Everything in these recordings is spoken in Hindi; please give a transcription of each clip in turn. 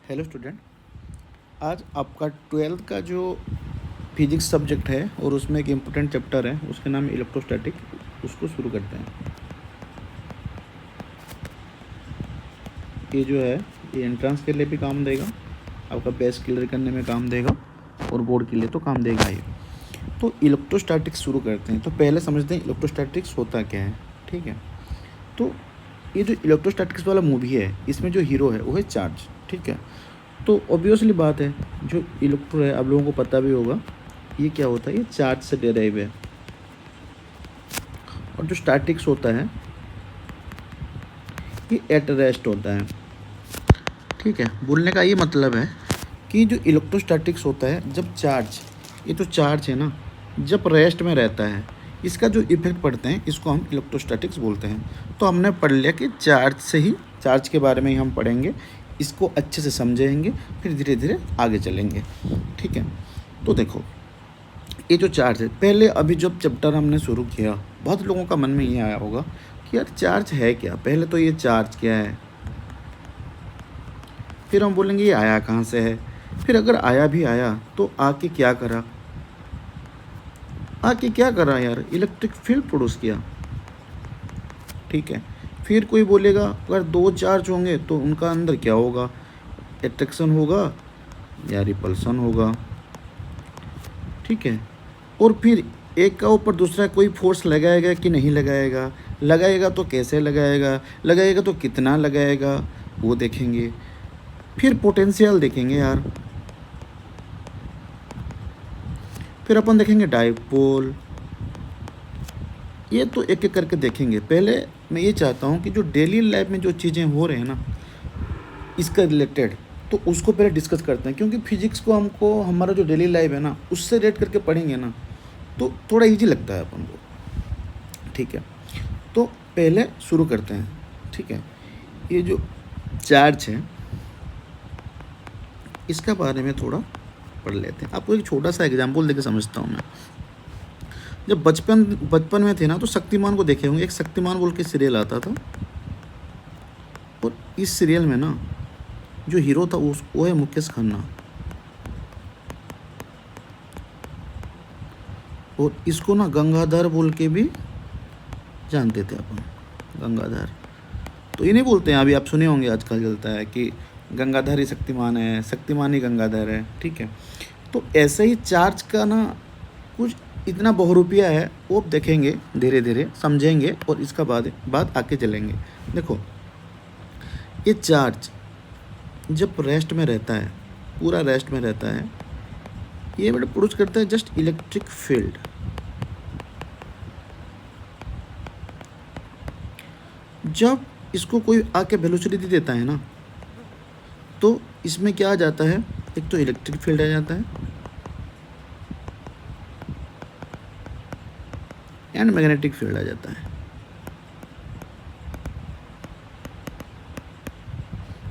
Hello student. आज आपका ट्वेल्थ का जो फिजिक्स सब्जेक्ट है और उसमें एक इम्पोर्टेंट चैप्टर है, उसका नाम है इलेक्ट्रोस्टैटिक। उसको शुरू करते हैं। ये जो है ये एंट्रेंस के लिए भी काम देगा, आपका बेस क्लियर करने में काम देगा और बोर्ड के लिए तो काम देगा ही। तो इलेक्ट्रोस्टैटिक्स शुरू करते हैं। तो पहले समझते हैं इलेक्ट्रोस्टैटिक्स होता क्या है। ठीक है, तो ये जो इलेक्ट्रोस्टैटिक्स वाला मूवी है, इसमें जो हीरो है वो है चार्ज। ठीक है, तो ऑब्वियसली बात है, जो इलेक्ट्रो है आप लोगों को पता भी होगा ये क्या होता है, ये चार्ज से डेराइव है। और जो स्टैटिक्स होता है ये एट रेस्ट होता है। ठीक है, बोलने का ये मतलब है कि जो इलेक्ट्रोस्टैटिक्स होता है, जब चार्ज, ये तो चार्ज है ना, जब रेस्ट में रहता है, इसका जो इफेक्ट पड़ते हैं इसको हम इलेक्ट्रोस्टैटिक्स बोलते हैं। तो हमने पढ़ लिया कि चार्ज से ही, चार्ज के बारे में ही हम पढ़ेंगे, इसको अच्छे से समझेंगे, फिर धीरे धीरे आगे चलेंगे। ठीक है, तो देखो ये जो चार्ज है, पहले अभी जब चैप्टर हमने शुरू किया बहुत लोगों का मन में ये आया होगा कि यार चार्ज है क्या। पहले तो ये चार्ज क्या है, फिर हम बोलेंगे ये आया कहाँ से है, फिर अगर आया भी आया तो आके क्या करा, आके क्या करा यार, इलेक्ट्रिक फील्ड प्रोड्यूस किया। ठीक है, फिर कोई बोलेगा अगर दो चार्ज होंगे तो उनका अंदर क्या होगा, एट्रैक्शन होगा या रिपल्सन होगा। ठीक है, और फिर एक का ऊपर दूसरा कोई फोर्स लगाएगा कि नहीं लगाएगा, लगाएगा तो कैसे लगाएगा, लगाएगा तो कितना लगाएगा, वो देखेंगे। फिर पोटेंशियल देखेंगे यार, फिर अपन देखेंगे डाइपोल। ये तो एक एक करके देखेंगे। पहले मैं ये चाहता हूँ कि जो डेली लाइफ में जो चीज़ें हो रहे हैं ना इसका रिलेटेड, तो उसको पहले डिस्कस करते हैं, क्योंकि फिजिक्स को हमको हमारा जो डेली लाइफ है ना उससे रेट करके पढ़ेंगे ना तो थोड़ा इजी लगता है अपन को। ठीक है, तो पहले शुरू करते हैं। ठीक है, ये जो चार्ज है इसका बारे में थोड़ा पढ़ लेते हैं। आपको एक छोटा सा एग्जांपल देके समझता हूँ मैं। जब बचपन में थे ना तो शक्तिमान को देखे होंगे, एक शक्तिमान बोल के सीरियल आता था, और इस सीरियल में ना जो हीरो था वो है मुकेश खन्ना, और इसको ना गंगाधर बोल के भी जानते थे अपन, गंगाधर। तो ये नहीं बोलते हैं, अभी आप सुने होंगे आजकल चलता है कि गंगाधर ही शक्तिमान है, शक्तिमान ही गंगाधर है। ठीक है, तो ऐसे ही चार्ज का ना कुछ इतना बहुरूपिया है, वो आप देखेंगे, धीरे धीरे समझेंगे और इसका बात आके चलेंगे। देखो ये चार्ज जब रेस्ट में रहता है, पूरा रेस्ट में रहता है, ये बेटा प्रोड्यूस करता है जस्ट इलेक्ट्रिक फील्ड। जब इसको कोई आके वेलोसिटी देता है ना तो इसमें क्या आ जाता है, एक तो इलेक्ट्रिक फील्ड आ जाता है एंड मैग्नेटिक फील्ड आ जाता है।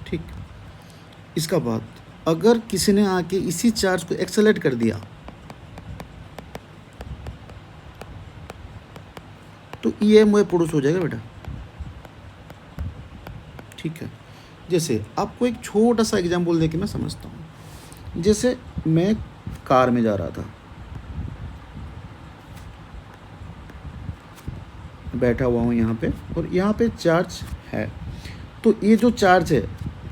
ठीक, इसका बाद अगर किसी ने आके इसी चार्ज को एक्सेलरेट कर दिया तो ईएमएफ प्रोड्यूस हो जाएगा बेटा। ठीक है, जैसे आपको एक छोटा सा एग्जांपल देके मैं समझता हूँ। जैसे मैं कार में जा रहा था, बैठा हुआ हूँ यहाँ पे, और यहाँ पे चार्ज है, तो ये जो चार्ज है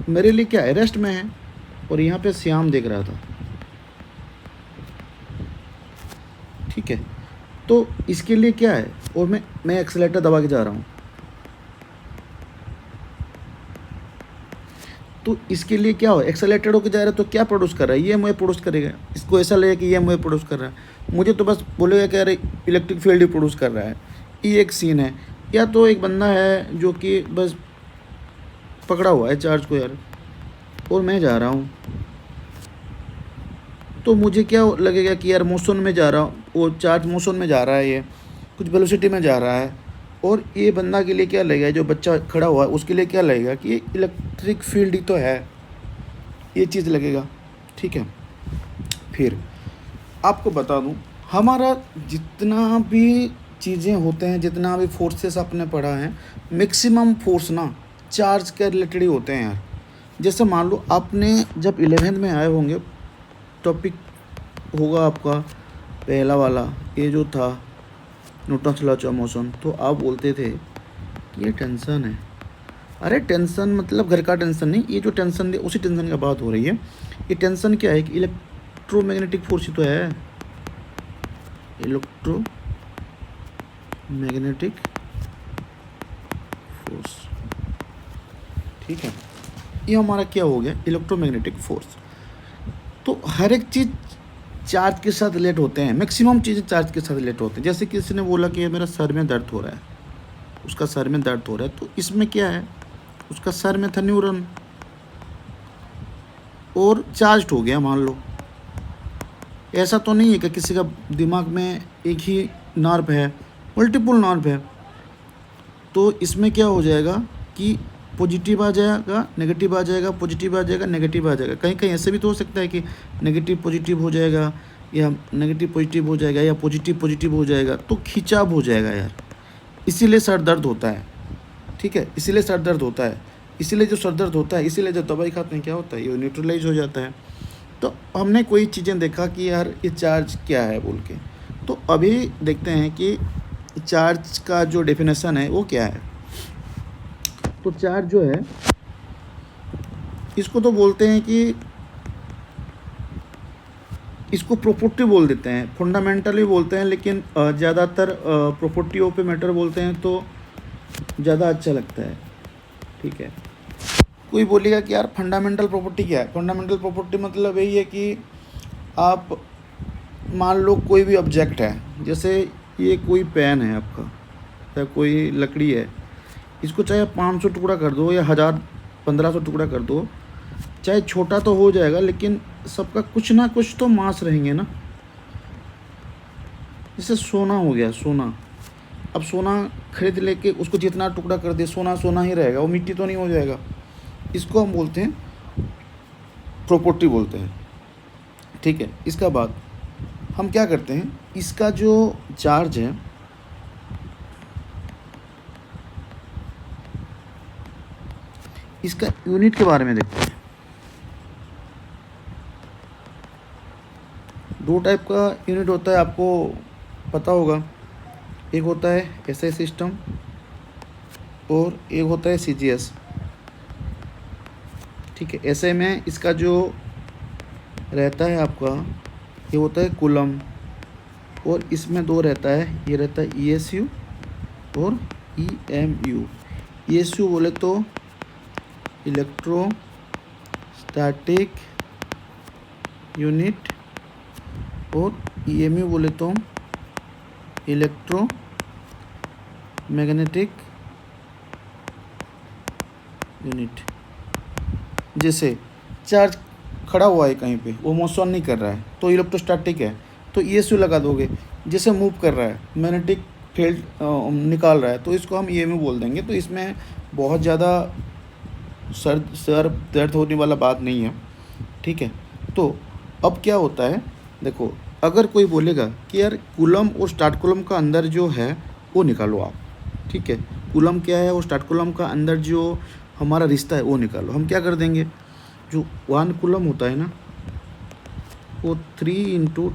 मेरे लिए क्या है, रेस्ट में है, और यहाँ पे श्याम देख रहा था। ठीक है, तो इसके लिए क्या है, और मैं एक्सेलेरेटर दबा के जा रहा हूँ, तो इसके लिए क्या हो, एक्सेलेरेटेड होकर जा रहा है तो क्या प्रोड्यूस कर रहा है, ये मुझे प्रोड्यूस करेगा। इसको ऐसा लगेगा कि ये मुझे प्रोड्यूस कर रहा है, मुझे तो बस बोलेगा कि अरे इलेक्ट्रिक फील्ड ही प्रोड्यूस कर रहा है। ये एक सीन है। या तो एक बंदा है जो कि बस पकड़ा हुआ है चार्ज को यार, और मैं जा रहा हूँ, तो मुझे क्या लगेगा कि यार मोशन में जा रहा हूँ, वो चार्ज मोशन में जा रहा है, ये कुछ वेलोसिटी में जा रहा है। और ये बंदा के लिए क्या लगेगा, जो बच्चा खड़ा हुआ है उसके लिए क्या लगेगा कि ये इलेक्ट्रिक फील्ड ही तो है, ये चीज़ लगेगा। ठीक है, फिर आपको बता दूं, हमारा जितना भी चीज़ें होते हैं, जितना भी फोर्सेस आपने पढ़ा है, मैक्सिमम फोर्स ना चार्ज के रिलेटेड ही होते हैं यार। जैसे मान लो आपने जब 11th में आए होंगे, टॉपिक होगा आपका पहला वाला, ये जो था न्यूटन्स लॉ ऑफ मोशन, तो आप बोलते थे कि ये टेंशन है। अरे टेंशन मतलब घर का टेंशन नहीं, ये जो टेंशन है उसी टेंशन का बात हो रही है। ये टेंशन क्या है कि इलेक्ट्रोमैग्नेटिक फोर्स ही तो है, इलेक्ट्रोमैग्नेटिक फोर्स। ठीक है, ये हमारा क्या हो गया, इलेक्ट्रोमैग्नेटिक फोर्स। तो हर एक चीज़ चार्ज के साथ रिलेट होते हैं, मैक्सिमम चीज़ें चार्ज के साथ रिलेट होते हैं। जैसे किसी ने बोला कि मेरा सर में दर्द हो रहा है, उसका सर में दर्द हो रहा है, तो इसमें क्या है, उसका सर में था न्यूरॉन और चार्ज हो गया मान लो। ऐसा तो नहीं है कि किसी का दिमाग में एक ही नर्व है, मल्टीपल नर्व है। तो इसमें क्या हो जाएगा कि पॉजिटिव आ जाएगा, नेगेटिव आ जाएगा, पॉजिटिव आ जाएगा, नेगेटिव आ जाएगा। कहीं कहीं ऐसे भी तो हो सकता है कि नेगेटिव पॉजिटिव हो जाएगा, या नेगेटिव पॉजिटिव हो जाएगा, या पॉजिटिव पॉजिटिव हो जाएगा, तो खिंचाव हो जाएगा यार। इसीलिए सर दर्द होता है। ठीक है, इसीलिए सर दर्द होता है, इसीलिए जो सर दर्द होता है, इसीलिए जब दवाई खाते हैं क्या होता है, ये न्यूट्रलाइज हो जाता है। तो हमने कोई चीज़ें देखा कि यार ये चार्ज क्या है बोल के। तो अभी देखते हैं कि चार्ज का जो डेफिनेशन है वो क्या है। तो चार्ज जो है, इसको तो बोलते हैं कि इसको प्रॉपर्टी बोल देते हैं, फंडामेंटली बोलते हैं, लेकिन ज़्यादातर प्रॉपर्टियों पे मैटर बोलते हैं तो ज़्यादा अच्छा लगता है। ठीक है, कोई बोलेगा कि यार फंडामेंटल प्रॉपर्टी क्या है। फंडामेंटल प्रॉपर्टी मतलब यही है कि आप मान लो कोई भी ऑब्जेक्ट है, जैसे ये कोई पेन है आपका, या कोई लकड़ी है, इसको चाहे 500 टुकड़ा कर दो या 1000 1500 टुकड़ा कर दो, चाहे छोटा तो हो जाएगा, लेकिन सबका कुछ ना कुछ तो मास रहेंगे ना। जैसे सोना हो गया, सोना, अब सोना खरीद लेके उसको जितना टुकड़ा कर दे, सोना सोना ही रहेगा, वो मिट्टी तो नहीं हो जाएगा। इसको हम बोलते हैं प्रॉपर्टी बोलते हैं। ठीक है, इसका बाद हम क्या करते हैं, इसका जो चार्ज है, इसका यूनिट के बारे में देखते हैं। दो टाइप का यूनिट होता है, आपको पता होगा। एक होता है एसआई सिस्टम और एक होता है सीजीएस। ठीक है, एसआई में इसका जो रहता है आपका, ये होता है कूलम, और इसमें दो रहता है, ये रहता है ईएसयू और ईएमयू। ईएसयू बोले तो इलेक्ट्रोस्टैटिक यूनिट, और ईएमयू बोले तो इलेक्ट्रोमैग्नेटिक यूनिट। जैसे चार्ज खड़ा हुआ है कहीं पे, वो मोशन नहीं कर रहा है तो इलेक्ट्रोस्टैटिक है, तो ईएसयू लगा दोगे। जैसे मूव कर रहा है, मैग्नेटिक फील्ड निकाल रहा है, तो इसको हम ईएमयू बोल देंगे। तो इसमें बहुत ज़्यादा सर दर्द होने वाला बात नहीं है। ठीक है, तो अब क्या होता है, देखो, अगर कोई बोलेगा कि यार कूलम और स्टार्ट कूलम का अंदर जो है वो निकालो आप। ठीक है, कूलम क्या है और स्टार्ट कूलम का अंदर जो हमारा रिश्ता है वो निकालो। हम क्या कर देंगे, जो 1 कूलम होता है ना, वो 3 ×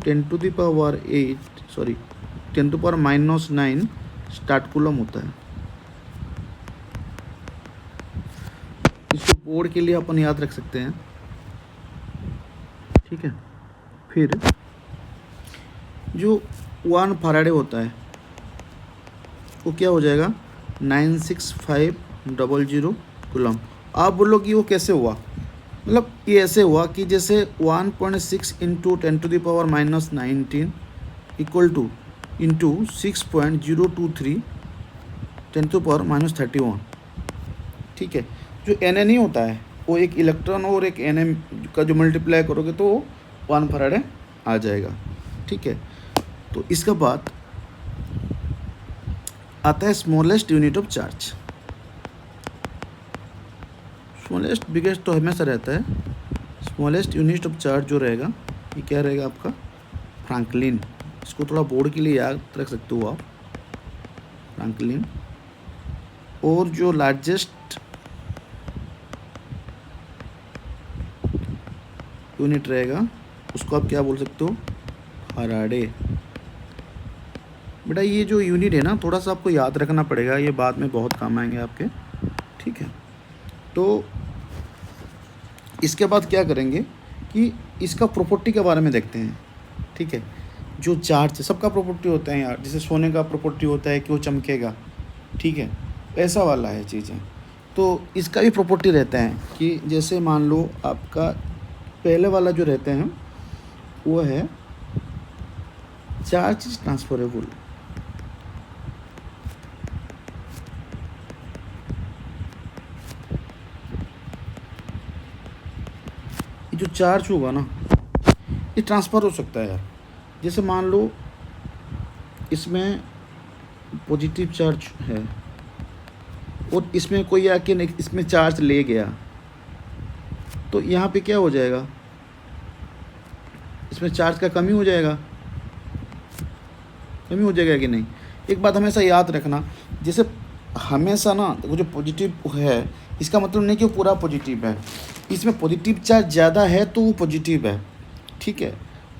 10⁻⁸ स्टार्ट कूलम होता है। इसको बोर्ड के लिए अपन याद रख सकते हैं। ठीक है, फिर जो 1 फैराडे होता है वो क्या हो जाएगा, 96500 कूलम। आप बोलो कि वो कैसे हुआ, मतलब ये ऐसे हुआ कि जैसे 1.6 × 10⁻⁻19 इक्वल टू इंटू 6.023 10⁻31। ठीक है, जो एन नहीं होता है, वो एक इलेक्ट्रॉन और एक एन का जो मल्टीप्लाई करोगे तो 1 फैराडे आ जाएगा। ठीक है, तो इसके बाद आता है smallest unit of charge. Smallest biggest तो हमेशा रहता है, स्मॉलेस्ट यूनिट ऑफ चार्ज जो रहेगा ये क्या रहेगा आपका, फ्रैंकलिन। इसको थोड़ा बोर्ड के लिए याद रख सकते हो आप, फ्रैंकलिन। और जो लार्जेस्ट यूनिट रहेगा, उसको आप क्या बोल सकते हो, फराडे। बेटा ये जो यूनिट है ना थोड़ा सा आपको याद रखना पड़ेगा, ये बाद में बहुत काम आएंगे आपके, ठीक है। तो इसके बाद क्या करेंगे कि इसका प्रॉपर्टी के बारे में देखते हैं, ठीक है। जो चार्ज है सबका प्रॉपर्टी होता है यार, जैसे सोने का प्रॉपर्टी होता है कि वो चमकेगा, ठीक है, ऐसा वाला है चीज़ें। तो इसका भी प्रॉपर्टी रहता है कि जैसे मान लो आपका पहले वाला जो रहते हैं वो है चार्ज इज ट्रांसफरेबल। ये जो चार्ज होगा ना ये ट्रांसफ़र हो सकता है यार। जैसे मान लो इसमें पॉजिटिव चार्ज है और इसमें कोई आके इसमें चार्ज ले गया, तो यहाँ पे क्या हो जाएगा, इसमें चार्ज का कमी हो जाएगा, कमी हो जाएगा कि नहीं। एक बात हमेशा याद रखना, जैसे हमेशा ना वो जो पॉजिटिव है इसका मतलब नहीं कि वो पूरा पॉजिटिव है, इसमें पॉजिटिव चार्ज ज़्यादा है तो वो पॉजिटिव है, ठीक है,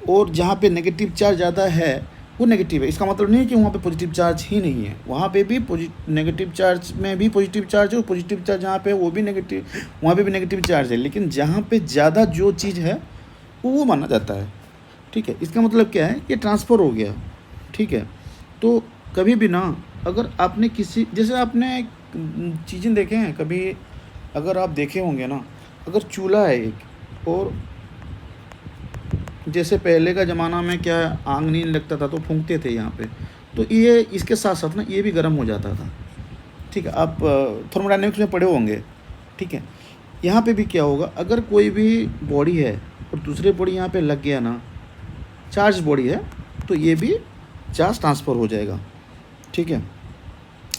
और जहाँ पे नेगेटिव चार्ज ज़्यादा है वो नेगेटिव है। इसका मतलब नहीं कि वहाँ पे पॉजिटिव चार्ज ही नहीं है, वहाँ पे भी नेगेटिव चार्ज में भी पॉजिटिव चार्ज है, और पॉजिटिव चार्ज जहाँ पे वो भी नेगेटिव, वहाँ पे भी नेगेटिव चार्ज है, लेकिन जहाँ पे ज़्यादा जो चीज़ है वो माना जाता है, ठीक है। इसका मतलब क्या है, ये ट्रांसफ़र हो गया, ठीक है। तो कभी भी ना अगर आपने किसी, जैसे आपने चीज़ें देखे हैं कभी, अगर आप देखे होंगे ना, अगर चूल्हा है एक, और जैसे पहले का ज़माना में क्या आग नहीं लगता था तो फूंकते थे यहाँ पे, तो ये इसके साथ साथ ना ये भी गर्म हो जाता था, ठीक है। आप थर्मोडायनेमिक्स में पढ़े होंगे, ठीक है। यहाँ पे भी क्या होगा, अगर कोई भी बॉडी है और दूसरे बॉडी यहाँ पे लग गया ना, चार्ज बॉडी है, तो ये भी चार्ज ट्रांसफ़र हो जाएगा, ठीक है।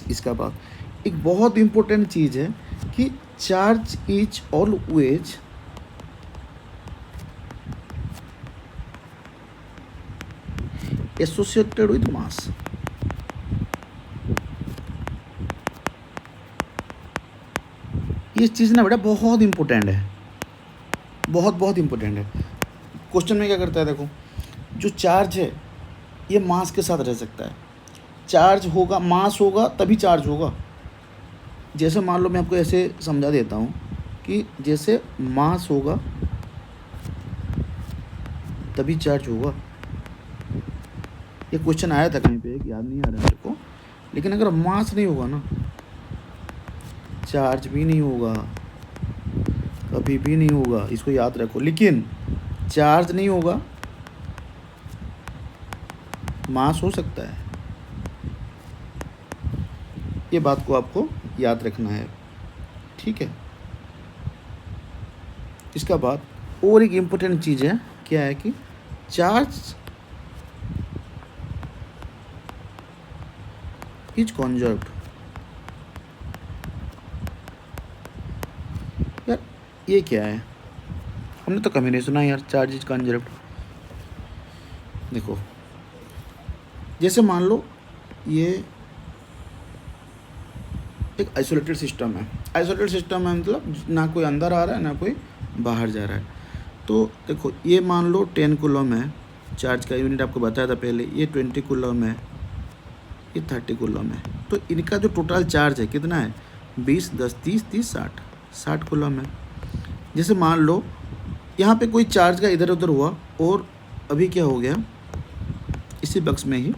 इसका बाद एक बहुत इम्पोर्टेंट चीज़ है कि charge is always associated with mass. ये चीज़ ना बेटा बहुत इम्पोर्टेंट है, बहुत बहुत इम्पोर्टेंट है। क्वेश्चन में क्या करता है, देखो जो चार्ज है ये मास के साथ रह सकता है, चार्ज होगा, मास होगा तभी चार्ज होगा। जैसे मान लो मैं आपको ऐसे समझा देता हूँ कि जैसे मास होगा तभी चार्ज होगा। ये क्वेश्चन आया था कहीं पे, याद नहीं आ रहा मेरे को, लेकिन अगर मास नहीं होगा ना, चार्ज भी नहीं होगा, कभी भी नहीं होगा, इसको याद रखो। लेकिन चार्ज नहीं होगा, मास हो सकता है, ये बात को आपको याद रखना है, ठीक है। इसका बाद और एक इम्पोर्टेंट चीज़ है, क्या है कि चार्ज इज कंजर्व्ड। यार ये क्या है, हमने तो कभी नहीं सुना यार चार्ज इज कंजर्व्ड। देखो जैसे मान लो ये एक आइसोलेटेड सिस्टम है, आइसोलेटेड सिस्टम है मतलब ना कोई अंदर आ रहा है ना कोई बाहर जा रहा है। तो देखो ये मान लो 10 कूलम है, चार्ज का यूनिट आपको बताया था पहले, ये 20 कूलम है, ये 30 कूलम है। तो इनका जो टोटल चार्ज है कितना है, 20, 10, 30, 30, 60 कूलम है। जैसे मान लो यहाँ पे कोई चार्ज का इधर उधर हुआ, और अभी क्या हो गया, इसी बक्स में ही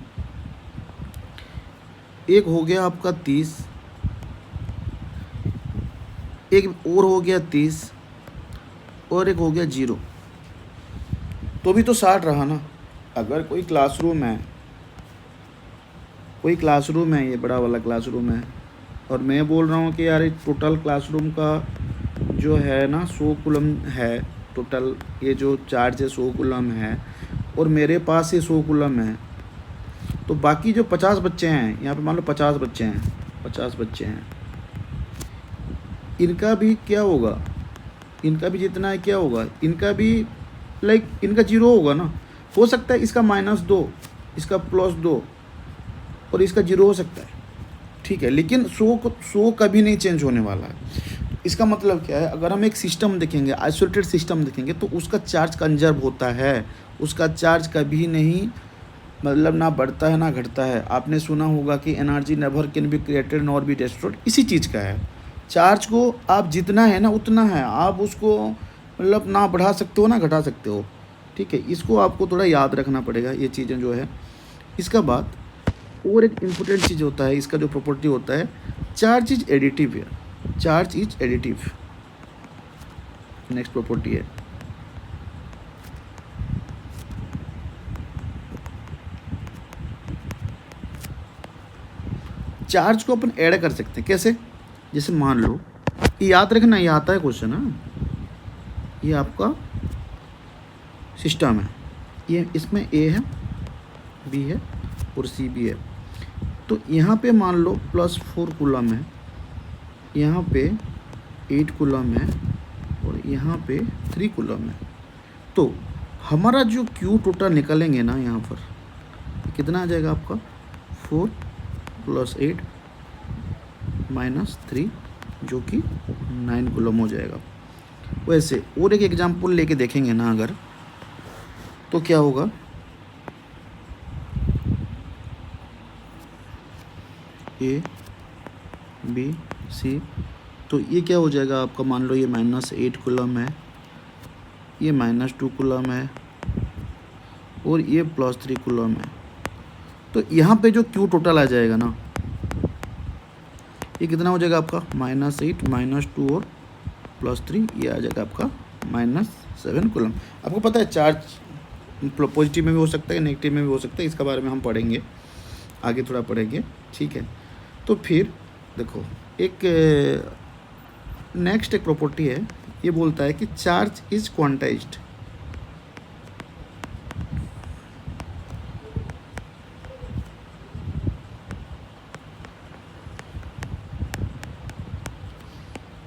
एक हो गया आपका 30, एक और हो गया 30, और एक हो गया 0, तो भी तो 60 रहा ना। अगर कोई क्लासरूम है, कोई क्लासरूम है, ये बड़ा वाला क्लासरूम है, और मैं बोल रहा हूँ कि यार टोटल क्लासरूम का जो है ना 100 कूलम है, टोटल ये जो चार्ज है 100 कूलम है, और मेरे पास ये 100 कूलम है, तो बाकी जो 50 बच्चे हैं, यहाँ पे मान लो 50 बच्चे हैं, 50 बच्चे हैं, इनका भी क्या होगा, इनका भी जितना है क्या होगा, इनका भी लाइक इनका 0 होगा ना। हो सकता है इसका -2, इसका +2, और इसका 0 हो सकता है, ठीक है। लेकिन 100 कभी नहीं चेंज होने वाला है। इसका मतलब क्या है, अगर हम एक सिस्टम देखेंगे, आइसोलेटेड सिस्टम देखेंगे, तो उसका चार्ज कंजर्व होता है, उसका चार्ज कभी नहीं मतलब ना बढ़ता है ना घटता है। आपने सुना होगा कि energy never can be created nor be destroyed, इसी चीज़ का है। चार्ज को आप जितना है ना उतना है, आप उसको मतलब ना बढ़ा सकते हो ना घटा सकते हो, ठीक है। इसको आपको थोड़ा याद रखना पड़ेगा ये चीज़ें जो है। इसका बाद और एक इम्पोर्टेंट चीज़ होता है, इसका जो प्रॉपर्टी होता है, चार्ज इज एडिटिव है, charge is additive, next property है। चार्ज को अपन ऐड कर सकते हैं, कैसे? जैसे मान लो, ये याद रखना, ये आता है क्वेश्चन, हाँ, ये आपका सिस्टम है, ये इसमें ए है, बी है और सी भी है। तो यहाँ पे मान लो +4 कूलम है, यहाँ पे 8 कूलम है और यहाँ पे 3 कूलम है। तो हमारा जो क्यू टोटल निकलेंगे ना, यहाँ पर कितना आ जाएगा आपका, 4 + 8 - 3, जो कि 9 कूलम हो जाएगा। वैसे और एक एग्जांपल लेके देखेंगे ना अगर, तो क्या होगा, ए बी सी, तो ये क्या हो जाएगा आपका, मान लो ये -8 कूलम है, ये -2 कूलम है और ये +3 कूलम है। तो यहाँ पे जो क्यू टोटल आ जाएगा ना, ये कितना हो जाएगा आपका, -8 -2 और +3, ये आ जाएगा आपका -7 कूलम। आपको पता है चार्ज पॉजिटिव में भी हो सकता है, नेगेटिव में भी हो सकता है, इसका बारे में हम पढ़ेंगे आगे, थोड़ा पढ़ेंगे, ठीक है। तो फिर देखो, एक नेक्स्ट एक प्रॉपर्टी है, ये बोलता है कि चार्ज इज क्वांटाइज्ड।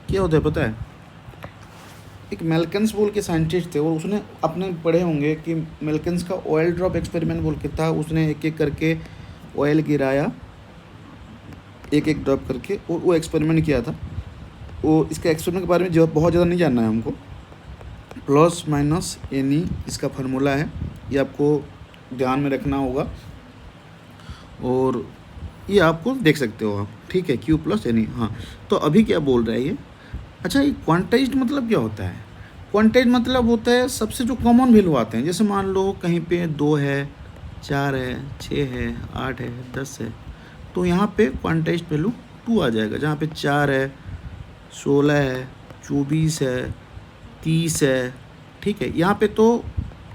क्या होता है पता है, एक मेल्किन्स बोल के साइंटिस्ट थे, और उसने अपने पढ़े होंगे कि मेल्किन्स का ऑयल ड्रॉप एक्सपेरिमेंट बोल के था। उसने एक एक करके ऑयल गिराया, एक एक ड्रॉप करके, और वो एक्सपेरिमेंट किया था। वो इसका एक्सपेरिमेंट के बारे में जो बहुत ज़्यादा नहीं जानना है हमको, ±NE इसका फार्मूला है, ये आपको ध्यान में रखना होगा, और ये आपको देख सकते हो आप, ठीक है, Q+NE। हाँ, तो अभी क्या बोल रहा है ये, अच्छा, ये क्वांटाइज्ड मतलब क्या होता है? क्वांटाइज्ड मतलब होता है सबसे जो कॉमन वैल्यू आते हैं, जैसे मान लो कहीं पे 2 है, 4 है, 6 है, 8 है, 10 है, तो यहाँ पे क्वांटाइज्ड वैल्यू 2 आ जाएगा। जहाँ पे 4 है, 16 है, 24 है, 30 है, ठीक है। यहाँ पे तो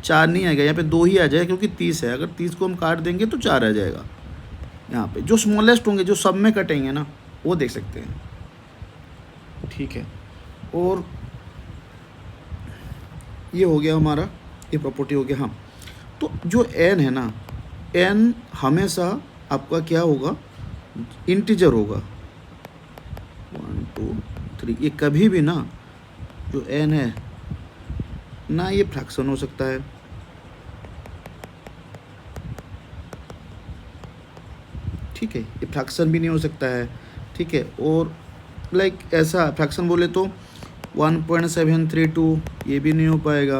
4 नहीं आएगा, यहाँ पे 2 ही आ जाएगा, क्योंकि 30 है। अगर 30 को हम काट देंगे तो 4 आ जाएगा। यहाँ पे जो स्मॉलेस्ट होंगे, जो सब में कटेंगे ना, वो देख सकते हैं, ठीक है। और ये हो गया हमारा, ये प्रॉपर्टी हो गया। हाँ, तो जो n है ना, n हमेशा आपका क्या होगा, इंटीजर होगा, 1 2 3। ये कभी भी ना, जो n है ना, ये फ्रैक्शन हो सकता है, ठीक है, ये फ्रैक्शन भी नहीं हो सकता है, ठीक है। और लाइक ऐसा फ्रैक्शन बोले तो 1.732, ये भी नहीं हो पाएगा,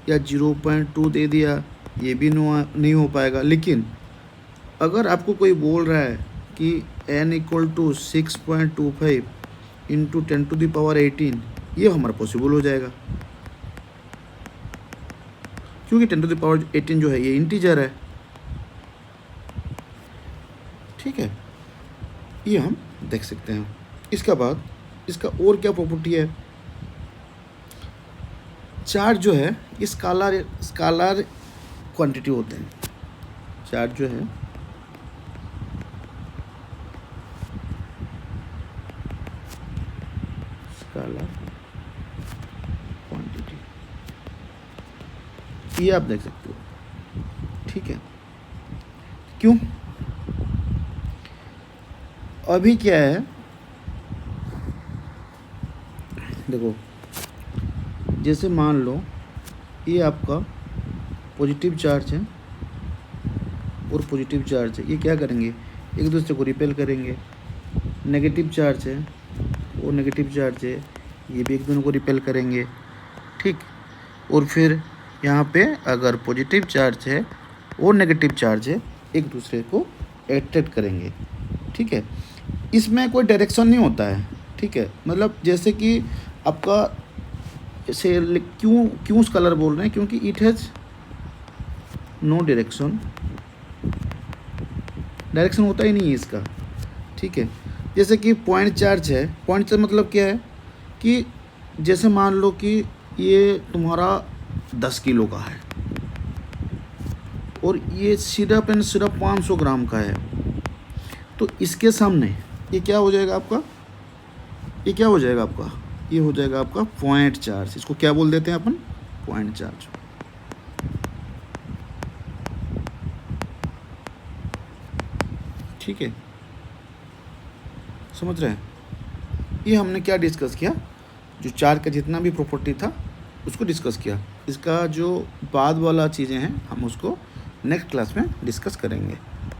या 0.2 दे दिया, ये भी नहीं हो पाएगा। लेकिन अगर आपको कोई बोल रहा है कि n = 6.25 × 10⁻18, ये हमारा पॉसिबल हो जाएगा, क्योंकि 10⁻18 जो है ये इंटीजर है, ठीक है, ये हम देख सकते हैं। इसका बाद इसका और क्या प्रॉपर्टी है, चार्ज जो है ये स्कालर क्वांटिटी होते हैं। चार्ज जो है स्कालर क्वांटिटी, ये आप देख सकते हो, ठीक है। क्यों? अभी क्या है, देखो, जैसे मान लो ये आपका पॉजिटिव चार्ज है और पॉजिटिव चार्ज है, ये क्या करेंगे, एक दूसरे को रिपेल करेंगे। नेगेटिव चार्ज है, वो नेगेटिव चार्ज है, ये भी एक दूसरे को रिपेल करेंगे, ठीक। और फिर यहाँ पे अगर पॉजिटिव चार्ज है और नेगेटिव चार्ज है, एक दूसरे को अट्रैक्ट करेंगे, ठीक है। इसमें कोई डायरेक्शन नहीं होता है, ठीक है। मतलब जैसे कि आपका से क्यों कलर बोल रहे हैं, क्योंकि it has no direction, direction होता ही नहीं है इसका, ठीक है। जैसे कि पॉइंट चार्ज है, पॉइंट चार्ज मतलब क्या है कि जैसे मान लो कि ये तुम्हारा 10 किलो का है और ये सिर्फ एंड सिर्फ 500 ग्राम का है, तो इसके सामने ये क्या हो जाएगा आपका, ये क्या हो जाएगा आपका, ये हो जाएगा आपका पॉइंट चार्ज। इसको क्या बोल देते हैं अपन, पॉइंट चार्ज, ठीक है। समझ रहे हैं, ये हमने क्या डिस्कस किया, जो चार्ज का जितना भी प्रॉपर्टी था उसको डिस्कस किया। इसका जो बाद वाला चीज़ें हैं हम उसको नेक्स्ट क्लास में डिस्कस करेंगे।